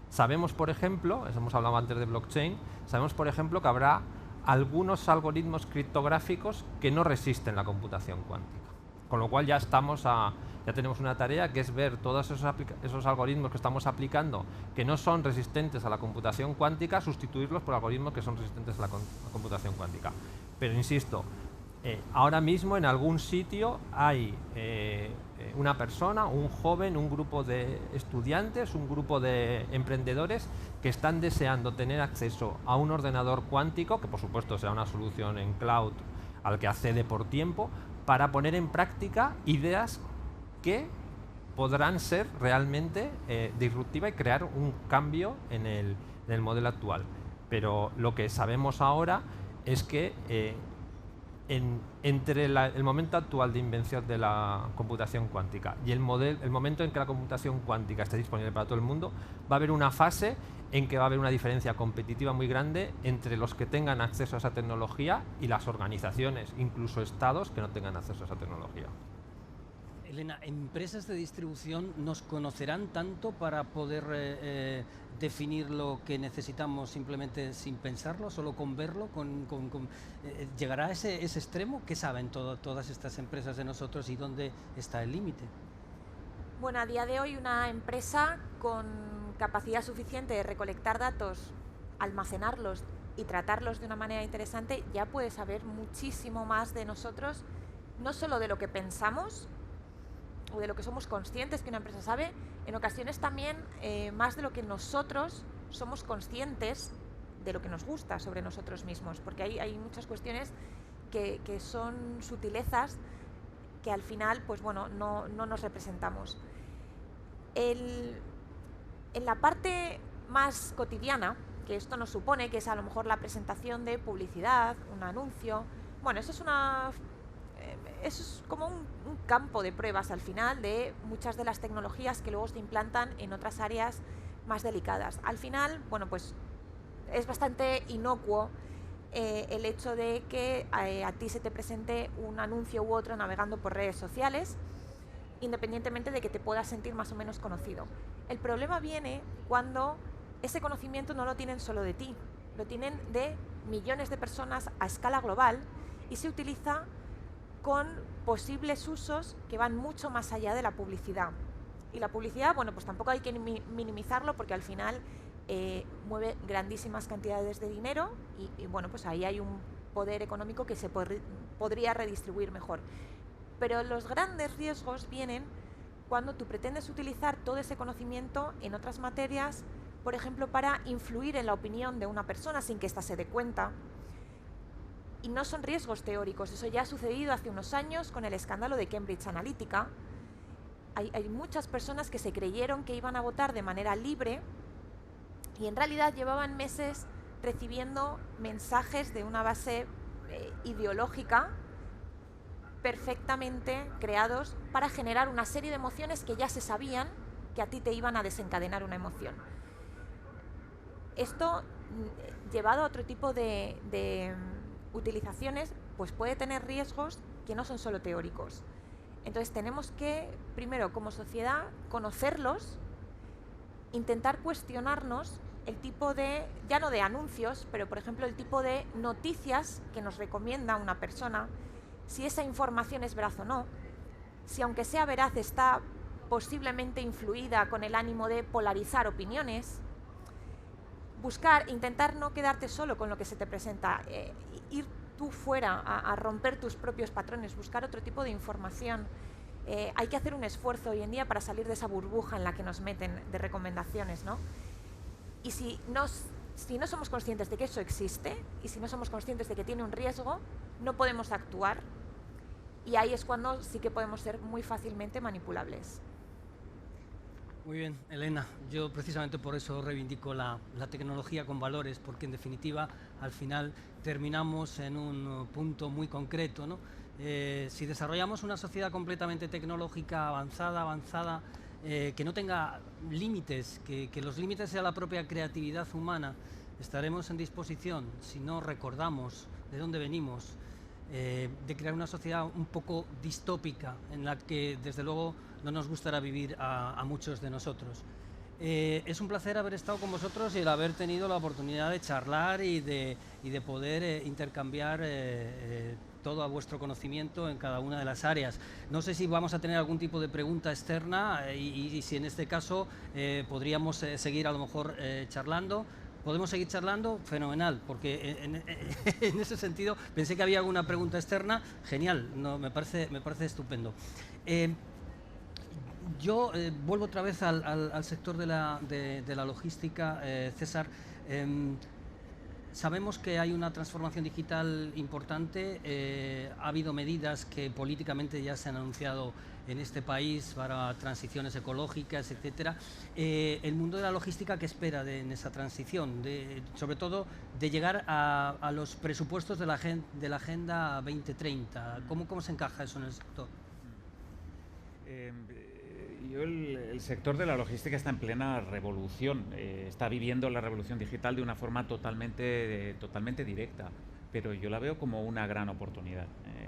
Sabemos, por ejemplo, hemos hablado antes de blockchain, sabemos, por ejemplo, que habrá algunos algoritmos criptográficos que no resisten la computación cuántica. Con lo cual ya tenemos una tarea, que es ver todos esos algoritmos que estamos aplicando que no son resistentes a la computación cuántica, sustituirlos por algoritmos que son resistentes a la computación cuántica. Pero insisto, ahora mismo en algún sitio hay una persona, un joven, un grupo de estudiantes, un grupo de emprendedores que están deseando tener acceso a un ordenador cuántico, que por supuesto será una solución en cloud al que accede por tiempo, para poner en práctica ideas que podrán ser realmente disruptivas y crear un cambio en el modelo actual. Pero lo que sabemos ahora es que entre el momento actual de invención de la computación cuántica y el momento en que la computación cuántica esté disponible para todo el mundo, va a haber una fase en que va a haber una diferencia competitiva muy grande entre los que tengan acceso a esa tecnología y las organizaciones, incluso estados, que no tengan acceso a esa tecnología.
Elena, ¿empresas de distribución nos conocerán tanto para poder definir lo que necesitamos simplemente sin pensarlo, solo con verlo? ¿Llegará a ese extremo? ¿Qué saben todas estas empresas de nosotros y dónde está el límite?
Bueno, a día de hoy una empresa con capacidad suficiente de recolectar datos, almacenarlos y tratarlos de una manera interesante ya puede saber muchísimo más de nosotros, no solo de lo que pensamos o de lo que somos conscientes que una empresa sabe, en ocasiones también más de lo que nosotros somos conscientes de lo que nos gusta sobre nosotros mismos, porque hay muchas cuestiones que son sutilezas que al final, pues bueno, no nos representamos. En la parte más cotidiana, que esto nos supone, que es a lo mejor la presentación de publicidad, un anuncio, bueno, eso es como un campo de pruebas al final de muchas de las tecnologías que luego se implantan en otras áreas más delicadas. Al final, bueno, pues es bastante inocuo el hecho de que a ti se te presente un anuncio u otro navegando por redes sociales, independientemente de que te puedas sentir más o menos conocido. El problema viene cuando ese conocimiento no lo tienen solo de ti, lo tienen de millones de personas a escala global y se utiliza con posibles usos que van mucho más allá de la publicidad. Y la publicidad, bueno, pues tampoco hay que minimizarlo porque al final mueve grandísimas cantidades de dinero y bueno, pues ahí hay un poder económico que se podría redistribuir mejor. Pero los grandes riesgos vienen cuando tú pretendes utilizar todo ese conocimiento en otras materias, por ejemplo, para influir en la opinión de una persona sin que ésta se dé cuenta. Y no son riesgos teóricos, eso ya ha sucedido hace unos años con el escándalo de Cambridge Analytica. Hay muchas personas que se creyeron que iban a votar de manera libre y en realidad llevaban meses recibiendo mensajes de una base ideológica perfectamente creados para generar una serie de emociones que ya se sabían que a ti te iban a desencadenar una emoción. Esto, llevado a otro tipo de utilizaciones, pues puede tener riesgos que no son solo teóricos. Entonces tenemos que, primero, como sociedad, conocerlos, intentar cuestionarnos el tipo de, ya no de anuncios, pero por ejemplo el tipo de noticias que nos recomienda una persona, si esa información es veraz o no, si aunque sea veraz está posiblemente influida con el ánimo de polarizar opiniones, intentar no quedarte solo con lo que se te presenta, ir tú fuera a romper tus propios patrones, buscar otro tipo de información. Hay que hacer un esfuerzo hoy en día para salir de esa burbuja en la que nos meten de recomendaciones, ¿no? Y si no somos conscientes de que eso existe y si no somos conscientes de que tiene un riesgo, no podemos actuar y ahí es cuando sí que podemos ser muy fácilmente manipulables.
Muy bien, Elena. Yo precisamente por eso reivindico la tecnología con valores, porque en definitiva al final terminamos en un punto muy concreto, ¿no? Si desarrollamos una sociedad completamente tecnológica, avanzada, que no tenga límites, que los límites sea la propia creatividad humana, estaremos en disposición, si no recordamos de dónde venimos, de crear una sociedad un poco distópica en la que desde luego no nos gustará vivir a muchos de nosotros. Es un placer haber estado con vosotros y el haber tenido la oportunidad de charlar y de poder intercambiar todo vuestro conocimiento en cada una de las áreas. No sé si vamos a tener algún tipo de pregunta externa y si en este caso podríamos seguir a lo mejor charlando. ¿Podemos seguir charlando? Fenomenal, porque en ese sentido pensé que había alguna pregunta externa. Genial, no, me parece estupendo. Yo vuelvo otra vez al sector de la logística, César. Sabemos que hay una transformación digital importante, ha habido medidas que políticamente ya se han anunciado en este país para transiciones ecológicas, etcétera. El mundo de la logística, ¿qué espera en esa transición? Sobre todo de llegar a los presupuestos de la Agenda 2030. ¿Cómo se encaja eso en el sector?
El sector de la logística está en plena revolución, está viviendo la revolución digital de una forma totalmente directa, pero yo la veo como una gran oportunidad.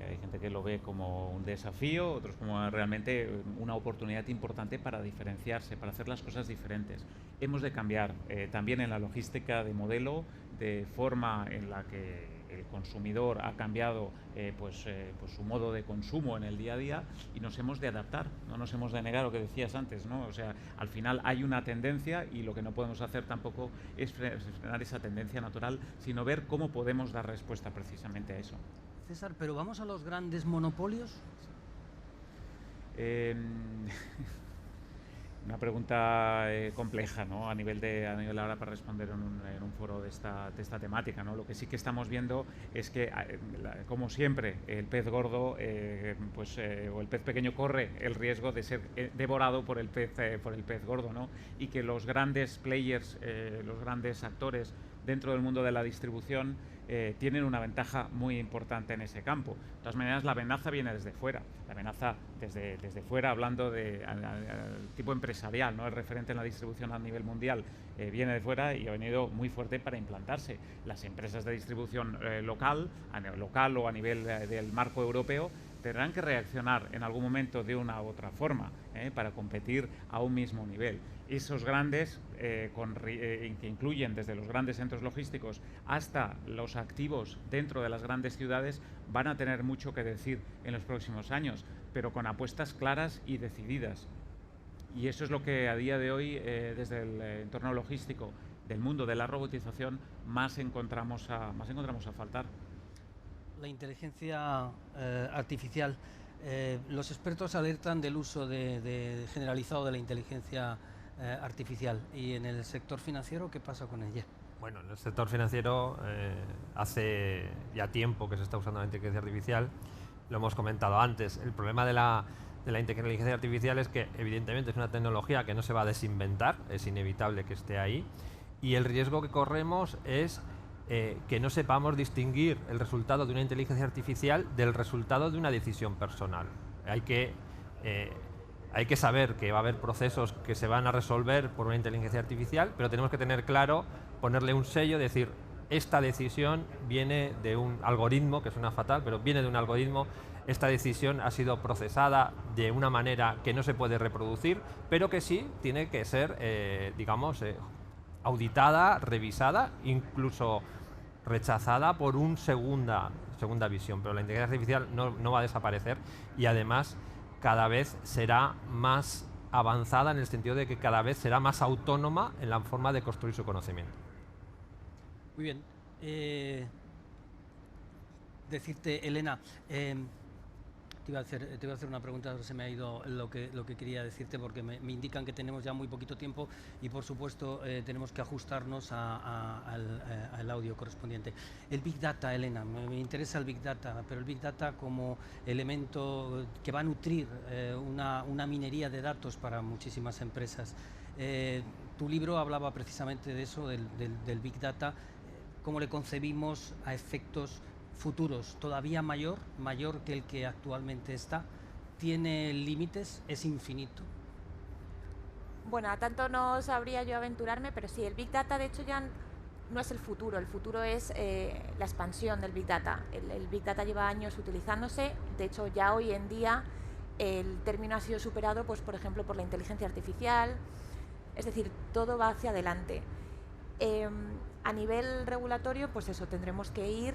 Hay gente que lo ve como un desafío, otros como realmente una oportunidad importante para diferenciarse, para hacer las cosas diferentes. Hemos de cambiar también en la logística de modelo, de forma en la que el consumidor ha cambiado pues su modo de consumo en el día a día y nos hemos de adaptar, no nos hemos de negar lo que decías antes, ¿no? O sea, al final hay una tendencia y lo que no podemos hacer tampoco es frenar esa tendencia natural, sino ver cómo podemos dar respuesta precisamente a eso.
César, ¿pero vamos a los grandes monopolios?
Una pregunta compleja, ¿no? a nivel ahora para responder en un foro de esta temática, ¿no? Lo que sí que estamos viendo es que, como siempre, el pez gordo o el pez pequeño corre el riesgo de ser devorado por el pez gordo, ¿no? Y que los grandes players, los grandes actores dentro del mundo de la distribución tienen una ventaja muy importante en ese campo. De todas maneras, la amenaza viene desde fuera. La amenaza desde fuera, hablando al tipo empresarial, ¿no? El referente en la distribución a nivel mundial viene de fuera y ha venido muy fuerte para implantarse. Las empresas de distribución local o a nivel del marco europeo tendrán que reaccionar en algún momento de una u otra forma para competir a un mismo nivel. Esos grandes, que incluyen desde los grandes centros logísticos hasta los activos dentro de las grandes ciudades, van a tener mucho que decir en los próximos años, pero con apuestas claras y decididas. Y eso es lo que a día de hoy, desde el entorno logístico del mundo de la robotización, más encontramos a faltar.
La inteligencia artificial. Los expertos alertan del uso generalizado de la inteligencia artificial. ¿Y en el sector financiero qué pasa con ella?
Bueno, en el sector financiero hace ya tiempo que se está usando la inteligencia artificial. Lo hemos comentado antes. El problema de la inteligencia artificial es que evidentemente es una tecnología que no se va a desinventar, es inevitable que esté ahí, y el riesgo que corremos es que no sepamos distinguir el resultado de una inteligencia artificial del resultado de una decisión personal. Hay que saber que va a haber procesos que se van a resolver por una inteligencia artificial, pero tenemos que tener claro, ponerle un sello, decir, esta decisión viene de un algoritmo, que suena fatal, pero viene de un algoritmo. Esta decisión ha sido procesada de una manera que no se puede reproducir, pero que sí tiene que ser, auditada, revisada, incluso rechazada por una segunda visión. Pero la inteligencia artificial no va a desaparecer y además cada vez será más avanzada en el sentido de que cada vez será más autónoma en la forma de construir su conocimiento.
Muy bien. Decirte, Elena, te iba a hacer una pregunta, se me ha ido lo que quería decirte, porque me indican que tenemos ya muy poquito tiempo y por supuesto tenemos que ajustarnos al audio correspondiente. El Big Data, Elena, me interesa el Big Data, pero el Big Data como elemento que va a nutrir una minería de datos para muchísimas empresas. Tu libro hablaba precisamente de eso, del Big Data, cómo le concebimos a efectos futuros, todavía mayor que el que actualmente está. ¿Tiene límites? ¿Es infinito?
Bueno, a tanto no sabría yo aventurarme, pero sí, el Big Data de hecho ya no es el futuro es la expansión del Big Data. El Big Data lleva años utilizándose, de hecho ya hoy en día el término ha sido superado, pues por ejemplo, por la inteligencia artificial, es decir, todo va hacia adelante. A nivel regulatorio, pues eso, tendremos que ir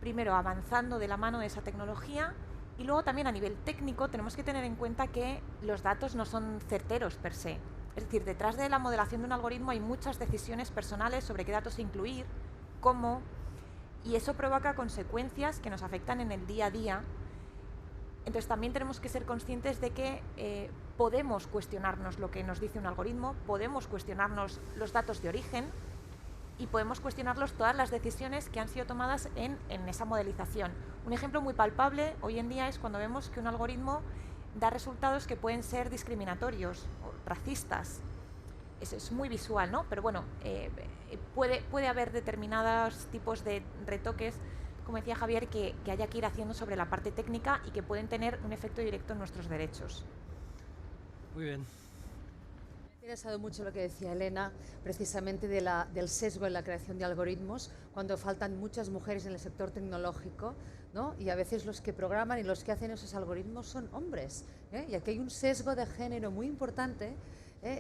primero avanzando de la mano de esa tecnología y luego también a nivel técnico tenemos que tener en cuenta que los datos no son certeros per se. Es decir, detrás de la modelación de un algoritmo hay muchas decisiones personales sobre qué datos incluir, cómo, y eso provoca consecuencias que nos afectan en el día a día. Entonces también tenemos que ser conscientes de que podemos cuestionarnos lo que nos dice un algoritmo, podemos cuestionarnos los datos de origen y podemos cuestionarlos todas las decisiones que han sido tomadas en esa modelización. Un ejemplo muy palpable hoy en día es cuando vemos que un algoritmo da resultados que pueden ser discriminatorios o racistas. Eso es muy visual, ¿no? Pero bueno, puede haber determinados tipos de retoques, como decía Javier, que haya que ir haciendo sobre la parte técnica y que pueden tener un efecto directo en nuestros derechos.
Muy bien.
Me ha interesado mucho lo que decía Elena, precisamente del sesgo en la creación de algoritmos, cuando faltan muchas mujeres en el sector tecnológico, ¿no? Y a veces los que programan y los que hacen esos algoritmos son hombres, ¿eh? Y aquí hay un sesgo de género muy importante,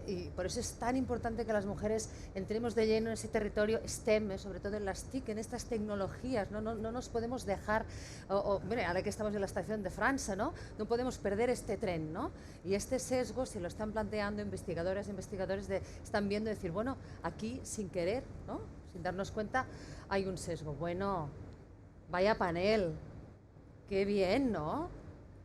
y por eso es tan importante que las mujeres entremos de lleno en ese territorio STEM, sobre todo en las TIC, en estas tecnologías. No nos podemos dejar, mire, ahora que estamos en la estación de Francia, no podemos perder este tren, ¿no? Y este sesgo se lo están planteando investigadoras e investigadores, están viendo decir, bueno, aquí sin querer, ¿no? Sin darnos cuenta, hay un sesgo. Bueno, vaya panel, qué bien, ¿no?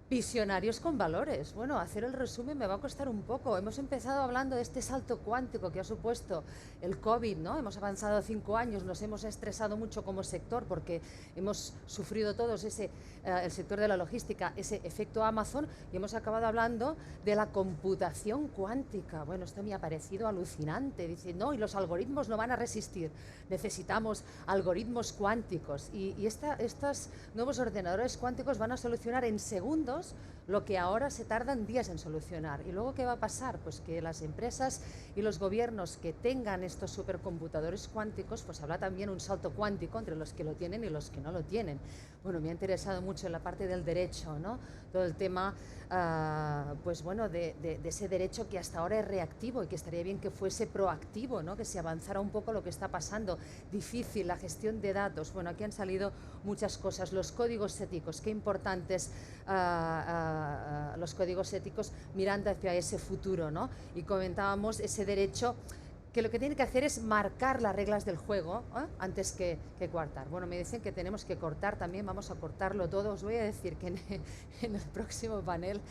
Visionarios con valores. Bueno, hacer el resumen me va a costar un poco. Hemos empezado hablando de este salto cuántico que ha supuesto el COVID, ¿no? Hemos avanzado 5 años, nos hemos estresado mucho como sector porque hemos sufrido todos el sector de la logística, ese efecto Amazon, y hemos acabado hablando de la computación cuántica. Bueno, esto me ha parecido alucinante. Dice, no, y los algoritmos no van a resistir. Necesitamos algoritmos cuánticos. Y estos nuevos ordenadores cuánticos van a solucionar en segundos lo que ahora se tardan días en solucionar. ¿Y luego qué va a pasar? Pues que las empresas y los gobiernos que tengan estos supercomputadores cuánticos, pues habrá también un salto cuántico entre los que lo tienen y los que no lo tienen. Bueno, me ha interesado mucho en la parte del derecho, ¿no? Todo el tema, pues bueno, de ese derecho que hasta ahora es reactivo y que estaría bien que fuese proactivo, ¿no? Que se avanzara un poco lo que está pasando. Difícil, la gestión de datos. Bueno, aquí han salido muchas cosas. Los códigos éticos, qué importantes los códigos éticos mirando hacia ese futuro, ¿no? Y comentábamos ese derecho que lo que tiene que hacer es marcar las reglas del juego, antes que cortar. Bueno, me dicen que tenemos que cortar también, vamos a cortarlo todo. Os voy a decir que en el próximo panel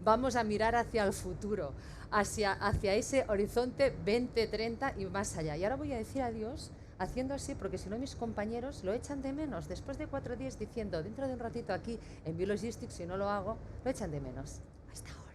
vamos a mirar hacia el futuro, hacia ese horizonte 2030 y más allá. Y ahora voy a decir adiós haciendo así, porque si no mis compañeros lo echan de menos. Después de 4 días diciendo, dentro de un ratito aquí en Biologistics, si no lo hago, lo echan de menos. Hasta ahora.